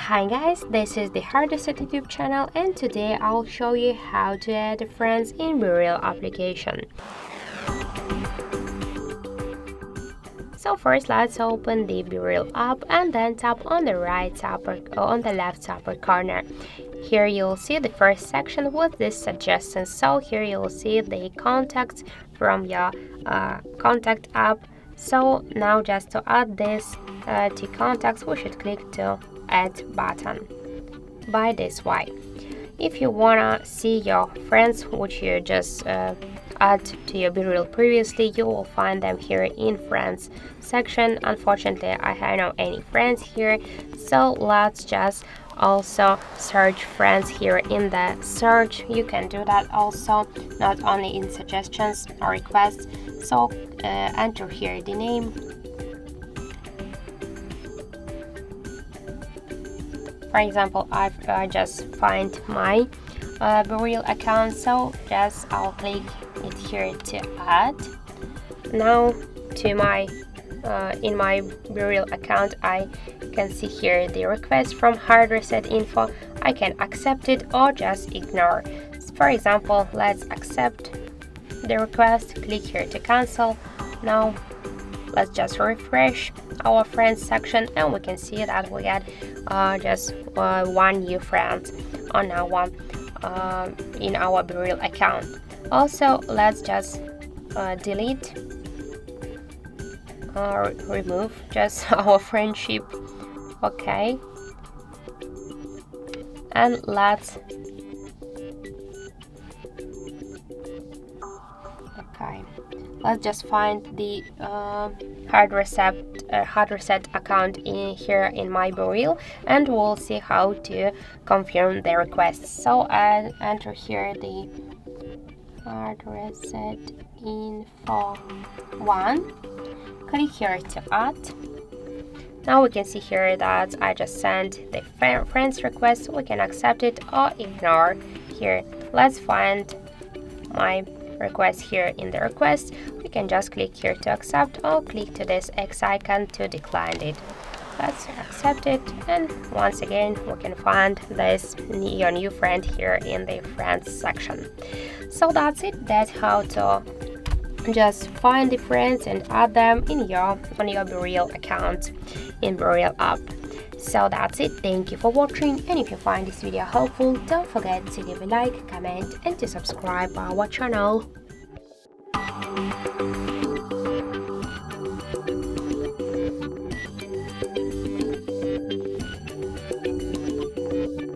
Hi guys, this is the HardReset YouTube channel, and today I'll show you how to add friends in BeReal application. So first, let's open the BeReal app and then tap on the left upper corner. Here you'll see the first section with this suggestions. So here you'll see the contacts from your contact app. So now just to add this to contacts, we should click to add button by this way. If you wanna see your friends which you just add to your BeReal previously, you will find them here in friends section. Unfortunately, I have no any friends here, so let's just also search friends here in the search. You can do that also not only in suggestions or requests. So enter here the name. For example, I just find my BeReal account, so just I'll click it here to add. Now to my in my BeReal account, I can see here the request from HardReset.Info. I can accept it or just ignore. For example, let's accept the request, click here to cancel. Now let's just refresh our friends section, and we can see that we had just one new friend on our in our BeReal account. Also, let's just delete or remove just our friendship. Okay, and let's just find the HardReset account in here in my BeReal, and we'll see how to confirm the request. So I'll enter here the HardReset.Info 1. Click here to add. Now we can see here that I just sent the friends request. We can accept it or ignore. Here, let's find my request here in the request. We can just click here to accept or click to this X icon to decline it. Let's accept it, and once again we can find this your new friend here in the friends section. So that's it. That's how to just find the friends and add them on your BeReal account in BeReal app. So that's it. Thank you for watching, and if you find this video helpful, don't forget to give a like, comment and to subscribe our channel.